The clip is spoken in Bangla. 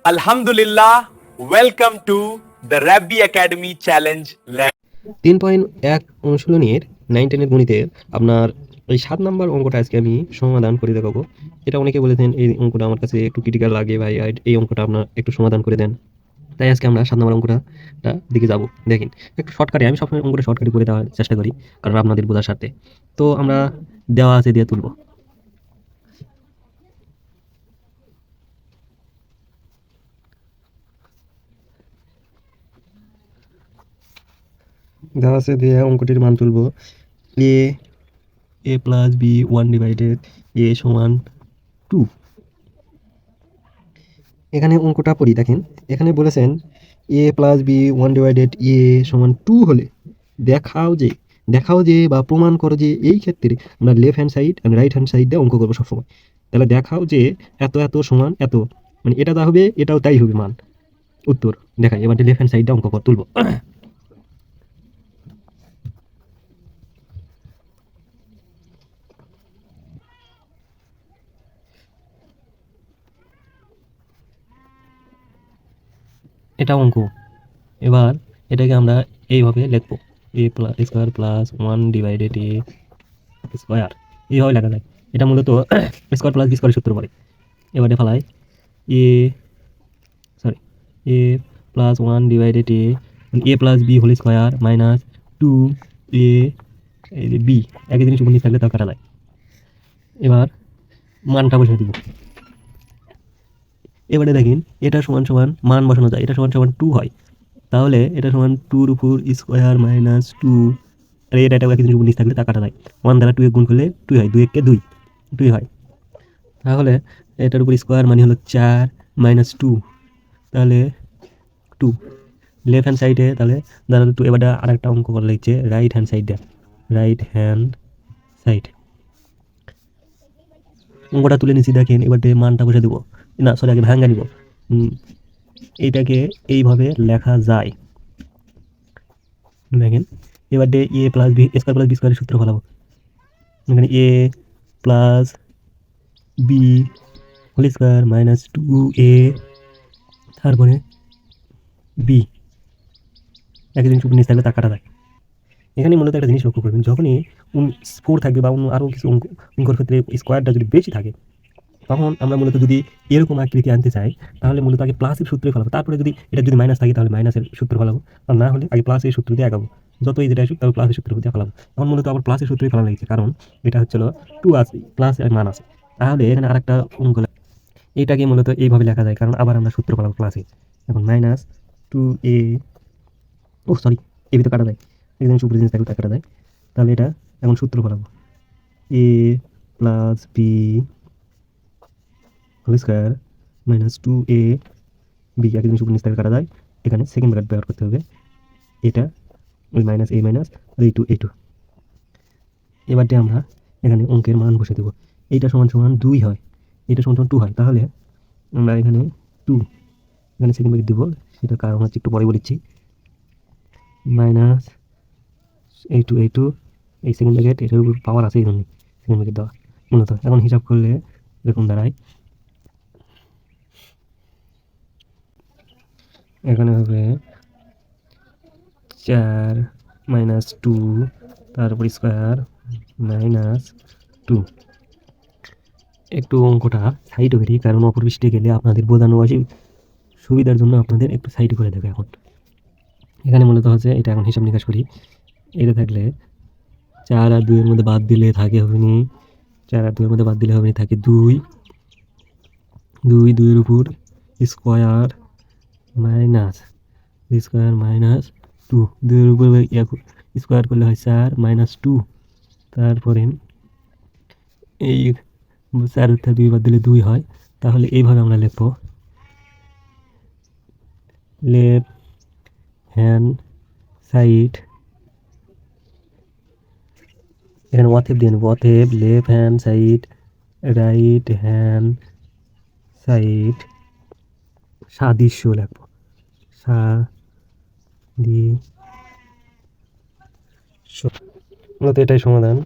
Alhamdulillah, welcome to the Rabbi Academy Challenge Lab. 3.1 অনুশীলনীর 9-10 গণিতের আপনার এই 7 নাম্বার অঙ্কটা আজকে আমি সমাধান করে দেখাবো। এটা অনেকে বলেছেন এই অঙ্কটা আমার কাছে একটু ক্রিটিক্যাল লাগে ভাই, এই অঙ্কটা আপনার একটু সমাধান করে দেন। তাই আজকে আমরা 7 নাম্বার অঙ্কটা দিকে যাব। দেখেন একটু শর্টকাটে, আমি সবসময় অঙ্কটা শর্টকাটে করে দেওয়ার চেষ্টা করি কারণ আপনাদের বোঝার স্বার্থে। তো আমরা দেওয়া আছে দিয়ে তুলব। দেওয়া আছে দিয়ে অঙ্কটির মান তুলব। a plus B 1 divided a সমান 2। এখানে অঙ্কটা পড়ি, দেখেন এখানে বলেছেন a plus B 1 divided a সমান 2 হলে দেখাও যে বা প্রমাণ করো যে, এই ক্ষেত্রে আমরা লেফট হ্যান্ড সাইড আর রাইট হ্যান্ড সাইড দিয়ে অঙ্ক করবো সবসময়। তাহলে দেখাও যে এত এত সমান এত, মানে এটা যা হবে এটাও তাই হবে মান। উত্তর দেখাই, এবার লেফট হ্যান্ড সাইডটা অঙ্ক তুলব। এটা অঙ্ক। এবার এটাকে আমরা এইভাবে লিখবো, a plus square plus 1 divided a square, এইভাবে লেখা যায়। এটা মূলত স্কোয়ার প্লাস বি স্কোয়ারের সূত্র পড়ে। এবারে ফেলাই a a plus 1 divided a plus B whole square minus 2 a b, একই জিনিস উপর নিচে থাকলে তাও কাটা যায়। এবার মানটা বসে দিব। এবারে দেখেন এটা সমান সমান মান বসানো যায়, এটা সমান সমান 2 হয়, তাহলে এটা সমান 2 এর উপর স্কোয়ার মাইনাস 2, আর এটা একই জিনিস উপর নিচে থাকলে তা কাটা যায়। 1 দ্বারা 2 এ গুণ করলে 2 হয়, 2 একে 2 হয়। তাহলে এটার উপর স্কোয়ার মানে হলো 4 মাইনাস 2, তাহলে 2 লেফট হ্যান্ড সাইডে, তাহলে দাঁড়া 2। এবার আরেকটা অঙ্ক করা লাগছে রাইট হ্যান্ড সাইড। অঙ্কটা তুলে নিচ্ছি, দেখেন এবার মানটা বসে দেবো, না সরি আগে ভাঙ্গা নিব। এইটাকে এইভাবে লেখা যায়, দেখেন এবার a plus b square plus b স্কোয়ারের সূত্র ফলাবো। এখানে a plus B whole square minus 2a, তারপরে বি, একই জিনিস উপর নিচে থাকলে তা কাটা যায়। এখানে মূলত একটা জিনিস লক্ষ্য করবেন, যখনই 4 থাকবে বা অন্য আরও কিছু অঙ্কর ক্ষেত্রে স্কোয়ারটা যদি বেশি থাকে, তখন আমরা মূলত যদি এরকম আকৃতি আনতে চাই তাহলে মূলত আগে প্লাসের সূত্রে ফেলাবো, তারপরে যদি এটা যদি মাইনাস থাকে তাহলে মাইনাসের সূত্র ফেলাবো, আর না হলে আগে প্লাসের সূত্র দিয়ে আগাবো। যতই যেটা আসুক তাহলে প্লাসের সূত্র দিয়ে ফেলাবো। এখন মূলত আবার প্লাসের সূত্রে ফেলা লাগছে, কারণ এটা হচ্ছিল 2 আছে প্লাস মান আছে। তাহলে এখানে আরেকটা অঙ্ক, এইটাকে মূলত এইভাবে লেখা যায়, কারণ আবার আমরা সূত্র ফেলাবো প্লাসে। এখন মাইনাস 2a, ও সরি এই ভিতরে কাটা যায়, একদম সুপার জিনিস থাকলে তা কাটা যায়। তাহলে এটা এখন সূত্র ফেলাবো, a plus B whole square minus 2a B, একই জিনিস উপর নিচ থেকে কাটা যায়। এখানে সেকেন্ড ব্র্যাকেট ব্যবহার করতে হবে, এটা ওই মাইনাস আর এই টু। এবার আমরা এখানে অঙ্কের মান বসে দেবো। এইটা সমান সমান 2 হয়, এটা সমান সমান 2 হয়, তাহলে আমরা এখানে 2 এখানে সেকেন্ড ব্র্যাকেট দেবো, সেটা কারণ হচ্ছে একটু পরে বলেছি। মাইনাস এই টু এই সেকেন্ড ব্র্যাকেট, এটার উপর পাওয়ার আছে এই জন্য সেকেন্ড ব্র্যাকেট দেওয়া মূলত। এখন হিসাব করলে এরকম দাঁড়ায়, এখানে হবে 4 মাইনাস 2 তারপর স্কোয়ার মাইনাস 2। একটু অঙ্কটা সাইড করি, কারণ অপর পৃষ্ঠে গেলে আপনাদের বোঝানো সুবিধার জন্য আপনাদের একটু সাইড করে দেবে। এখন এখানে মূলত হচ্ছে এটা, এখন হিসাব নিকাশ করি। এটা থাকলে 4 আর 2 এর মধ্যে বাদ দিলে থাকে হবে নি, 4 আর 2 এর মধ্যে বাদ দিলে হবে নি, থাকে 2 2 এর উপর স্কোয়ার মাইনাস মাইনাস 2, 2 এর উপর স্কোয়ার করলে হয় 4 মাইনাস 2। তারপরে এই 4 থেকে 2 বাদ দিলে 2 হয়, তাহলে এইভাবে আমরা লিখবো লেফট হ্যান্ড সাইড, এখানে অতএব দিয়ে নেবো, অতএব left hand side right hand side সাদৃশ্য লিখবো, সাদৃশ্য। মূলত এটাই সমাধান।